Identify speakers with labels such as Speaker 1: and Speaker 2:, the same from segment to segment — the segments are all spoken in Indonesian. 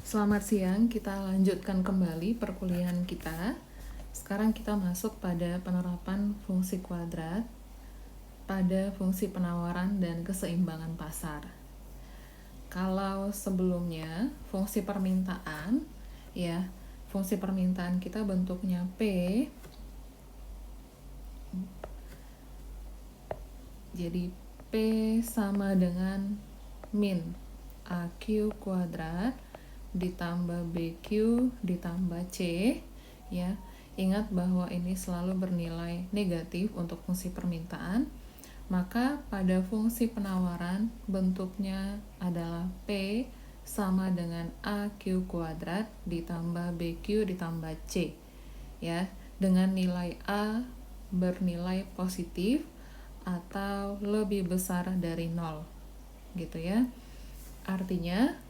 Speaker 1: Selamat siang, kita lanjutkan kembali perkuliahan kita. Sekarang kita masuk pada penerapan fungsi kuadrat pada fungsi penawaran dan keseimbangan pasar. Kalau sebelumnya fungsi permintaan, ya, fungsi permintaan kita bentuknya P. Jadi P sama dengan min AQ kuadrat ditambah BQ ditambah C, ya. Ingat bahwa ini selalu bernilai negatif untuk fungsi permintaan. Maka pada fungsi penawaran bentuknya adalah P sama dengan AQ kuadrat ditambah BQ ditambah C, ya, dengan nilai A bernilai positif atau lebih besar dari 0, gitu ya. Artinya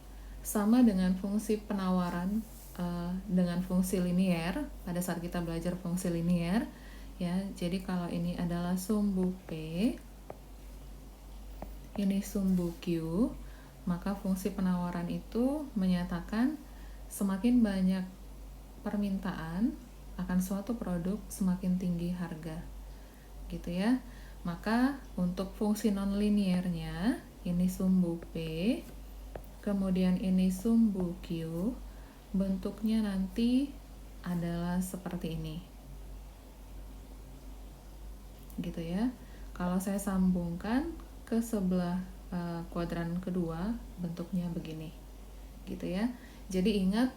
Speaker 1: sama dengan fungsi penawaran dengan fungsi linier pada saat kita belajar fungsi linier, ya. Jadi kalau ini adalah sumbu P, ini sumbu Q, maka fungsi penawaran itu menyatakan semakin banyak permintaan akan suatu produk, semakin tinggi harga, gitu ya. Maka untuk fungsi nonliniernya ini sumbu P, kemudian ini sumbu Q, bentuknya nanti adalah seperti ini, gitu ya. Kalau saya sambungkan ke sebelah kuadran kedua, bentuknya begini, gitu ya. Jadi ingat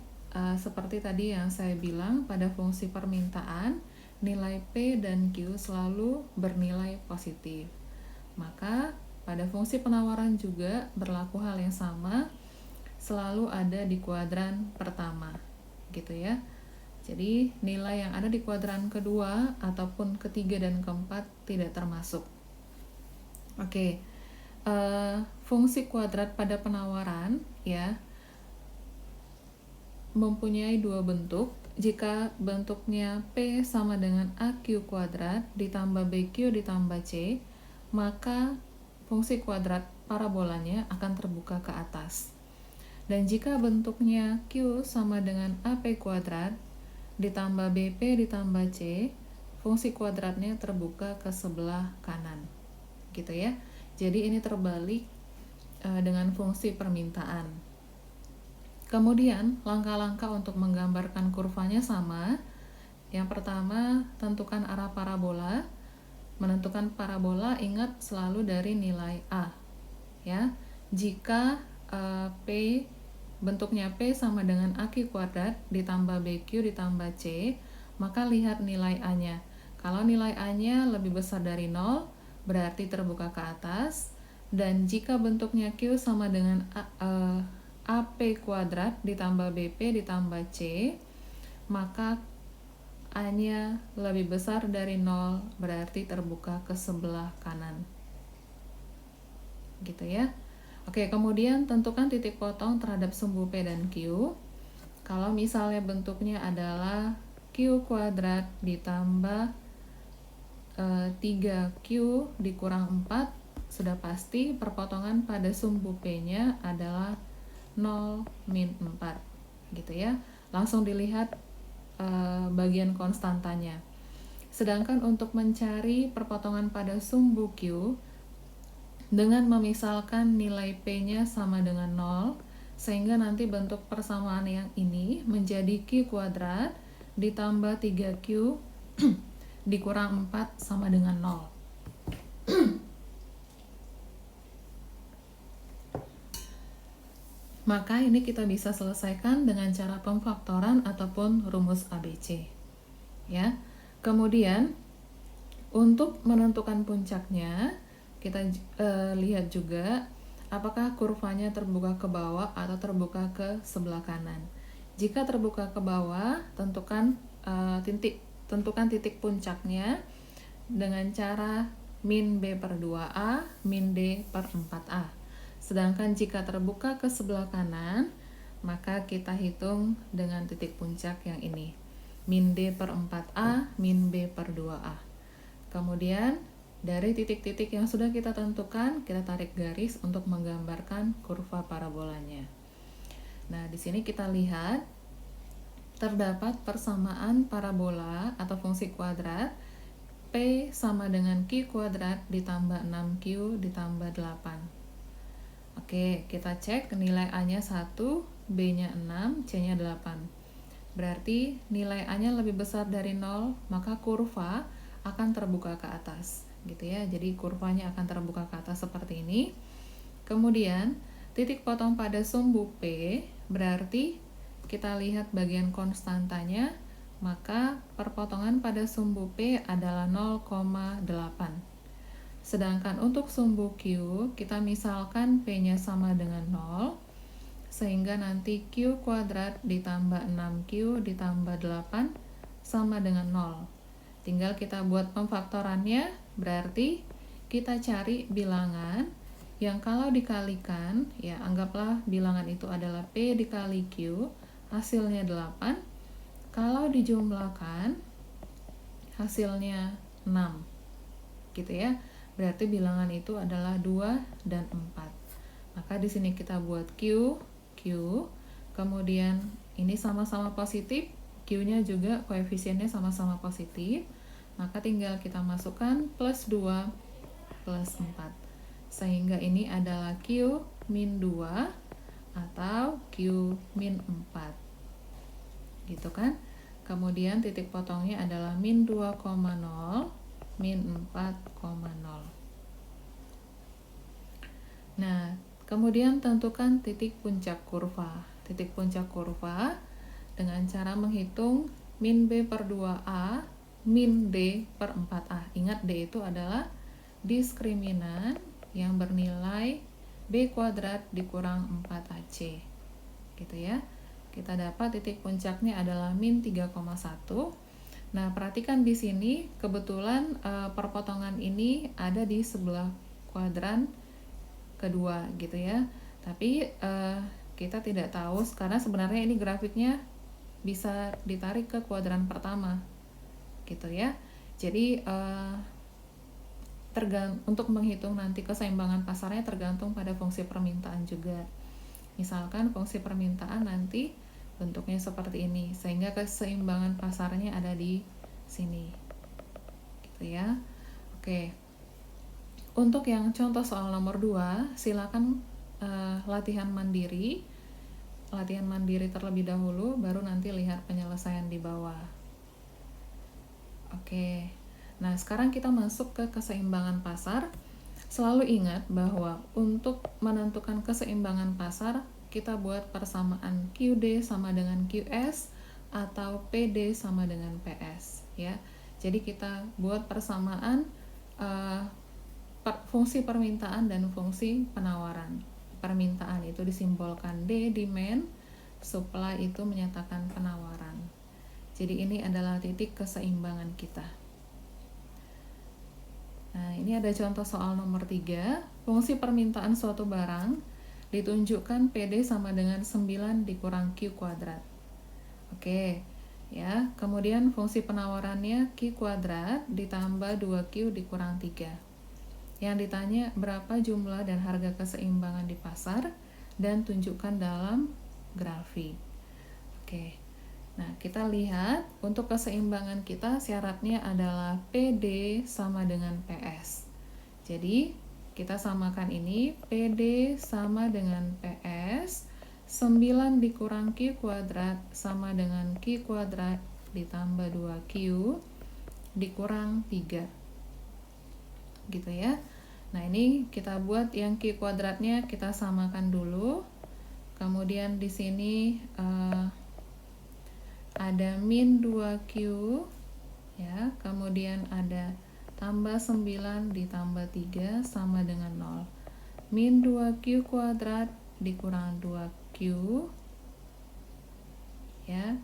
Speaker 1: seperti tadi yang saya bilang, pada fungsi permintaan nilai P dan Q selalu bernilai positif. Maka pada fungsi penawaran juga berlaku hal yang sama, selalu ada di kuadran pertama, gitu ya. Jadi nilai yang ada di kuadran kedua ataupun ketiga dan keempat tidak termasuk. Oke, fungsi kuadrat pada penawaran, ya, mempunyai dua bentuk. Jika bentuknya P sama dengan AQ kuadrat ditambah BQ ditambah C, maka fungsi kuadrat parabolanya akan terbuka ke atas. Dan jika bentuknya Q sama dengan AP kuadrat ditambah BP ditambah C, fungsi kuadratnya terbuka ke sebelah kanan, gitu ya. Jadi ini terbalik dengan fungsi permintaan. Kemudian langkah-langkah untuk menggambarkan kurvanya sama. Yang pertama, tentukan arah parabola. Menentukan parabola ingat selalu dari nilai A, ya. Jika P bentuknya P sama dengan AQ kuadrat ditambah BQ ditambah C, maka lihat nilai A-nya. Kalau nilai A-nya lebih besar dari 0, berarti terbuka ke atas. Dan jika bentuknya Q sama dengan AP kuadrat ditambah BP ditambah C, maka A-nya lebih besar dari 0, berarti terbuka ke sebelah kanan, gitu ya. Oke, kemudian tentukan titik potong terhadap sumbu P dan Q. Kalau misalnya bentuknya adalah Q kuadrat ditambah 3Q dikurang 4, sudah pasti perpotongan pada sumbu P-nya adalah 0 min 4, gitu ya. Langsung dilihat bagian konstantanya. Sedangkan untuk mencari perpotongan pada sumbu Q, dengan memisalkan nilai P-nya sama dengan 0, sehingga nanti bentuk persamaan yang ini menjadi Q kuadrat ditambah 3Q dikurang 4 sama dengan 0. Maka ini kita bisa selesaikan dengan cara pemfaktoran ataupun rumus ABC, ya. Kemudian untuk menentukan puncaknya, kita lihat juga apakah kurvanya terbuka ke bawah atau terbuka ke sebelah kanan. Jika terbuka ke bawah, tentukan titik puncaknya dengan cara min B per 2A, min D per 4A. Sedangkan jika terbuka ke sebelah kanan, maka kita hitung dengan titik puncak yang ini, min D per 4A, min B per 2A. Kemudian dari titik-titik yang sudah kita tentukan, kita tarik garis untuk menggambarkan kurva parabolanya. Nah, di sini kita lihat terdapat persamaan parabola atau fungsi kuadrat P sama dengan Q kuadrat ditambah 6Q ditambah 8. Oke, kita cek nilai A-nya 1, B-nya 6, C-nya 8. Berarti nilai A-nya lebih besar dari 0, maka kurva akan terbuka ke atas, gitu ya. Jadi kurvanya akan terbuka ke atas seperti ini. Kemudian, titik potong pada sumbu P, berarti kita lihat bagian konstantanya, maka perpotongan pada sumbu P adalah 0,8. Sedangkan untuk sumbu Q, kita misalkan P-nya sama dengan 0, sehingga nanti Q kuadrat ditambah 6Q ditambah 8 sama dengan 0. Tinggal kita buat pemfaktorannya, berarti kita cari bilangan yang kalau dikalikan, ya anggaplah bilangan itu adalah P dikali Q, hasilnya 8. Kalau dijumlahkan, hasilnya 6. Gitu ya. Berarti bilangan itu adalah 2 dan 4. Maka di sini kita buat Q, kemudian ini sama-sama positif, Q-nya juga koefisiennya sama-sama positif, maka tinggal kita masukkan plus 2 plus 4. Sehingga ini adalah Q min 2 atau Q min 4. Gitu kan? Kemudian titik potongnya adalah min 2,0, min 4,0. Nah, kemudian tentukan titik puncak kurva. Titik puncak kurva dengan cara menghitung min B per 2A, min D per 4A. Ingat D itu adalah diskriminan yang bernilai B kuadrat dikurang 4AC. Gitu ya. Kita dapat titik puncaknya adalah min 3,1. Nah, perhatikan di sini kebetulan perpotongan ini ada di sebelah kuadran kedua gitu ya. Tapi kita tidak tahu karena sebenarnya ini grafiknya bisa ditarik ke kuadran pertama gitu ya. Jadi untuk menghitung nanti keseimbangan pasarnya tergantung pada fungsi permintaan juga. Misalkan fungsi permintaan nanti bentuknya seperti ini, sehingga keseimbangan pasarnya ada di sini gitu ya. Oke, untuk yang contoh soal nomor 2, silakan latihan mandiri terlebih dahulu, baru nanti lihat penyelesaian di bawah. Oke, nah sekarang kita masuk ke keseimbangan pasar. Selalu ingat bahwa untuk menentukan keseimbangan pasar, kita buat persamaan QD sama dengan QS atau PD sama dengan PS ya. Jadi kita buat persamaan fungsi permintaan dan fungsi penawaran. Permintaan itu disimbolkan D, demand, supply itu menyatakan penawaran. Jadi ini adalah titik keseimbangan kita. Nah, ini ada contoh soal nomor 3. Fungsi permintaan suatu barang ditunjukkan PD sama dengan 9 dikurang Q kuadrat. Oke, ya. Kemudian fungsi penawarannya Q kuadrat ditambah 2Q dikurang 3. Yang ditanya berapa jumlah dan harga keseimbangan di pasar dan tunjukkan dalam grafik. Oke. Nah, kita lihat untuk keseimbangan kita syaratnya adalah PD sama dengan PS. Jadi, kita samakan ini, PD sama dengan PS, 9 dikurang Q kuadrat sama dengan Q kuadrat ditambah 2Q dikurang 3. Gitu ya. Nah, ini kita buat yang Q kuadratnya kita samakan dulu. Kemudian di sini ada min 2Q ya, kemudian ada tambah 9 ditambah 3 sama dengan 0. Min 2Q kuadrat dikurang 2Q ya.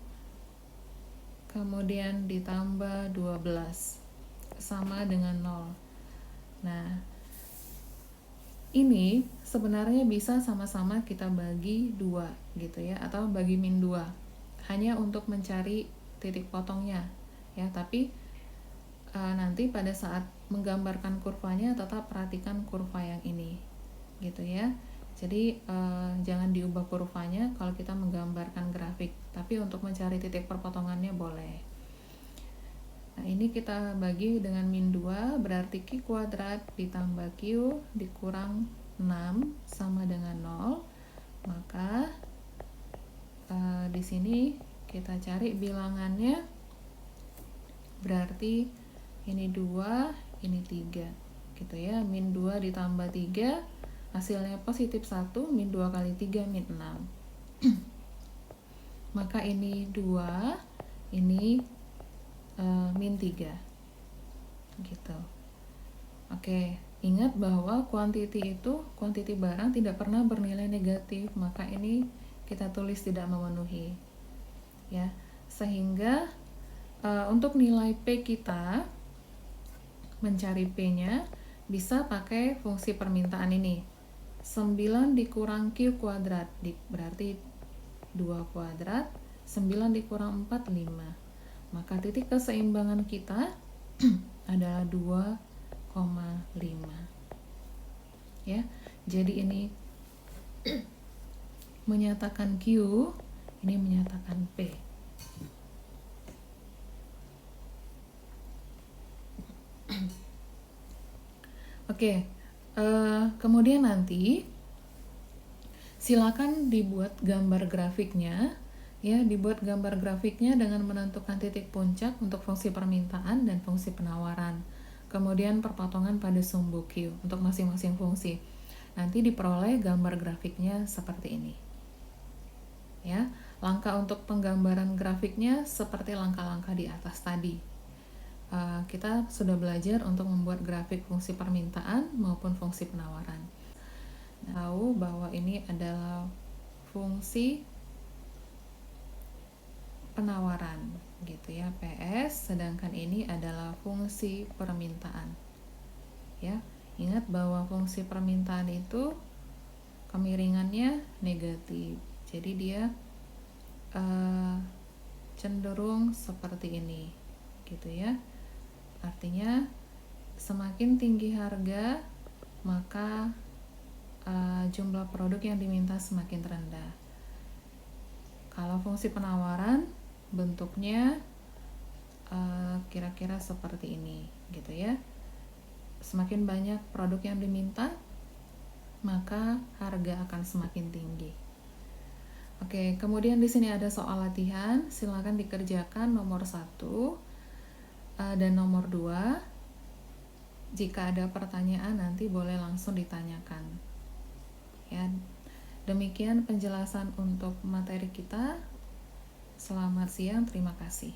Speaker 1: Kemudian ditambah 12 sama dengan 0. Nah, ini sebenarnya bisa sama-sama kita bagi 2 gitu ya, atau bagi min 2 hanya untuk mencari titik potongnya ya. Tapi nanti pada saat menggambarkan kurvanya tetap perhatikan kurva yang ini gitu ya. Jadi jangan diubah kurvanya kalau kita menggambarkan grafik, tapi untuk mencari titik perpotongannya boleh. Nah, ini kita bagi dengan min 2, berarti Q kuadrat ditambah Q dikurang 6 sama dengan 0. Maka di sini kita cari bilangannya, berarti ini 2, ini 3 gitu ya. Min 2 ditambah 3 hasilnya positif 1, min 2 kali 3 min 6. Maka ini 2, ini min 3 gitu. Oke, ingat bahwa kuantiti itu, kuantiti barang tidak pernah bernilai negatif, maka ini kita tulis tidak memenuhi ya. Sehingga untuk nilai P kita, mencari P-nya bisa pakai fungsi permintaan ini. 9 dikurang Q kuadrat berarti 2 kuadrat, 9 dikurang 4, 5. Maka titik keseimbangan kita adalah 2,5 ya. Jadi ini menyatakan Q, ini menyatakan P. Oke, kemudian nanti silakan dibuat gambar grafiknya ya, dibuat gambar grafiknya dengan menentukan titik puncak untuk fungsi permintaan dan fungsi penawaran. Kemudian perpotongan pada sumbu Q untuk masing-masing fungsi. Nanti diperoleh gambar grafiknya seperti ini. Ya, langkah untuk penggambaran grafiknya seperti langkah-langkah di atas tadi. Kita sudah belajar untuk membuat grafik fungsi permintaan maupun fungsi penawaran. Tahu bahwa ini adalah fungsi penawaran gitu ya, PS, sedangkan ini adalah fungsi permintaan ya. Ingat bahwa fungsi permintaan itu kemiringannya negatif, jadi dia cenderung seperti ini gitu ya. Artinya semakin tinggi harga, maka jumlah produk yang diminta semakin rendah. Kalau fungsi penawaran bentuknya kira-kira seperti ini gitu ya. Semakin banyak produk yang diminta, maka harga akan semakin tinggi. Oke, kemudian di sini ada soal latihan, silakan dikerjakan nomor 1 dan nomor 2. Jika ada pertanyaan nanti boleh langsung ditanyakan. Ya. Demikian penjelasan untuk materi kita. Selamat siang, terima kasih.